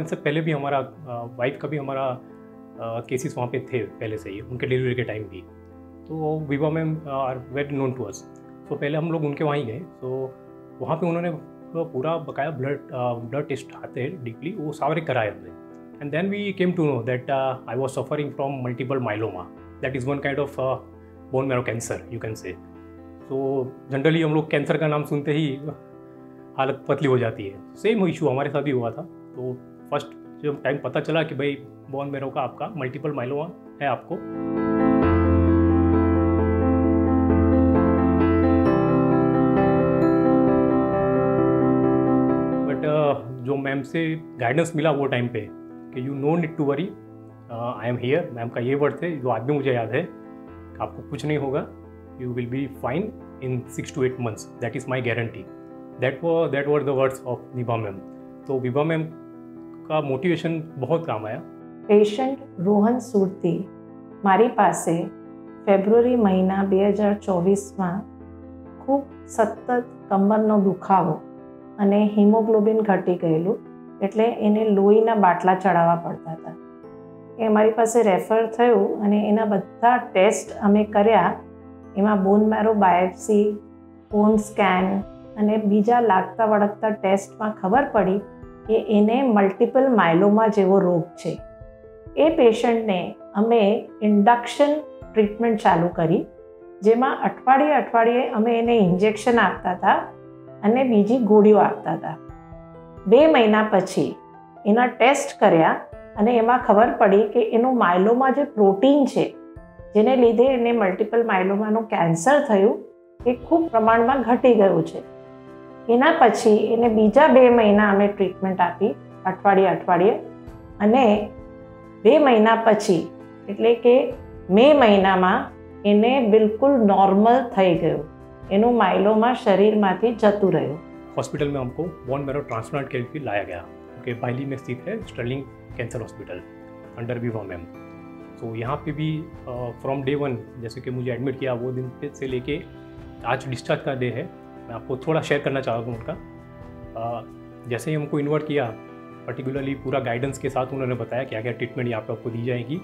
से पहले भी हमारा वाइफ का भी हमारा केसेस वहाँ पे थे पहले से ही, उनके डिलीवरी के टाइम भी। तो Vibha ma'am are very known to us. तो पहले हम लोग उनके वहाँ ही गए। तो वहाँ पे उन्होंने पूरा बकाया ब्लड टेस्ट आते हैं डीपली, वो सारे कराए हमने। And then we came to know that I was suffering from multiple myeloma, that is one kind of bone marrow cancer you can say. तो जनरली हम लोग कैंसर का नाम सुनते ही हालत पतली हो जाती है। सेम इशू हमारे साथ भी हुआ था। तो फर्स्ट जब टाइम पता चला कि भाई बोन मैरो का आपका मल्टीपल माइलोमा है आपको, जो मैम से गाइडेंस मिला वो टाइम पे कि you know need to worry, I am here. Ma'am का ये वर्ड थे जो आज भी मुझे याद है, आपको कुछ नहीं होगा, you will be fine in 6 to 8 months, that is my guarantee. That were the words of Vibha ma'am. तो विभा मैम का मोटिवेशन बहुत काम आया। પેશન્ટ રોહન સુરતી મારી પાસે ફેબ્રુઆરી મહિના 2024માં ખૂબ સતત કમરનો દુખાવો અને હિમોગ્લોબિન ઘટી ગયેલું, એટલે એને લોહીના બાટલા ચડાવવા પડતા હતા. એ મારી પાસે રેફર થયું અને એના બધા ટેસ્ટ અમે કર્યા. એમાં બોન મેરો બાયોપ્સી, બોન સ્કેન અને બીજા લાગતા વળગતા ટેસ્ટમાં ખબર પડી કે એને મલ્ટિપલ માયલોમા જેવો રોગ છે. એ પેશન્ટને અમે ઇન્ડક્શન ટ્રીટમેન્ટ ચાલુ કરી, જેમાં અઠવાડિયે અમે એને ઇન્જેક્શન આપતા હતા અને બીજી ગોળીઓ આપતા હતા. 2 મહિના પછી એના ટેસ્ટ કર્યા અને એમાં ખબર પડી કે એનું માયલોમા જે પ્રોટીન છે, જેને લીધે એને મલ્ટિપલ માયલોમાનું કેન્સર થયું, એ ખૂબ પ્રમાણમાં ઘટી ગયું છે. એના પછી એને બીજા 2 મહિના અમે ટ્રીટમેન્ટ આપી અઠવાડિયે અને 2 મહિના પછી એટલે કે મે મહિનામાં એને બિલકુલ નોર્મલ થઈ ગયું. એનું માયલોमा શરીરમાંથી જતું રહ્યું. हॉस्पिटल में हमको बोन मैरो ट्रांसप्लांट के लिए लाया गया, क्योंकि बाइली में स्थित है Sterling cancer hospital under Vibha ma'am. तो यहाँ पे भी फ्रॉम डे 1 जैसे कि मुझे एडमिट किया वो दिन से लेके आज डिस्चार्ज का डे है, मैं आपको थोड़ा शेयर करना चाहता हूँ उनका। जैसे ही हमको इन्वर्ट किया, पर्टिकुलरली पूरा गाइडेंस के साथ उन्होंने बताया क्या क्या ट्रीटमेंट यहाँ पे आपको दी जाएगी।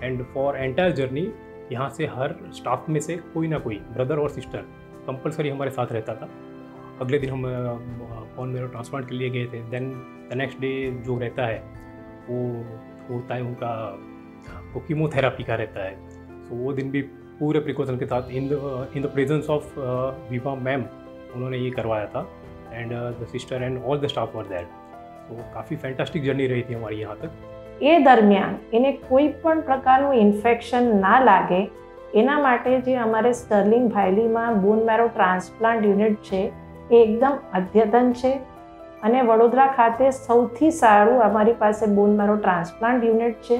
एंड फॉर एंटायर जर्नी यहाँ से हर स्टाफ में से कोई ना कोई ब्रदर और सिस्टर कंपलसरी हमारे साथ रहता था। अगले दिन हम बोन मैरो ट्रांसप्लांट के लिए गए थे। देन द नेक्स्ट डे जो रहता है वो होता है उनका वो कीमोथेरापी का रहता है। तो वो दिन भी पूरे प्रिकॉशन के साथ in the presence of Vibha ma'am उन्होंने ये करवाया था। And the sister and all the staff were there. तो काफ़ी फैंटास्टिक जर्नी रही थी हमारी यहाँ तक। એ દરમિયાન એને કોઈ પણ પ્રકારનું ઇન્ફેક્શન ના લાગે એના માટે જે અમારે સ્ટર્લિંગ ભાયલીમાં બોન મેરો ટ્રાન્સપ્લાન્ટ યુનિટ છે એ એકદમ અદ્યતન છે અને વડોદરા ખાતે સૌથી સારું અમારી પાસે બોન મેરો ટ્રાન્સપ્લાન્ટ યુનિટ છે,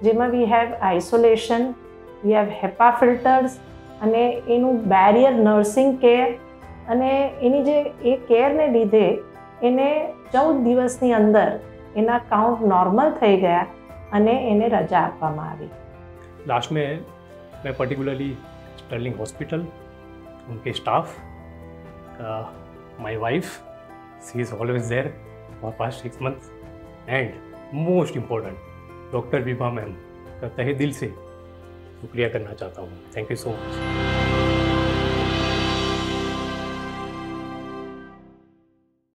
જેમાં we have isolation, we have HEPA filters અને એનું બેરિયર નર્સિંગ કેર, અને એની જે એ કેરને લીધે એને 14 દિવસની અંદર એના કાઉન્ટ નોર્મલ થઈ ગયા અને એને રજા આપવામાં આવી. लास्ट में मैं पर्टिकुलरली स्टर्लिंग हॉस्पिटल, उनके staff, my wife, she is always there for past 6 months, and most important doctor Vibha ma'am का तहे दिल से शुक्रिया करना चाहता हूँ. Thank you so much.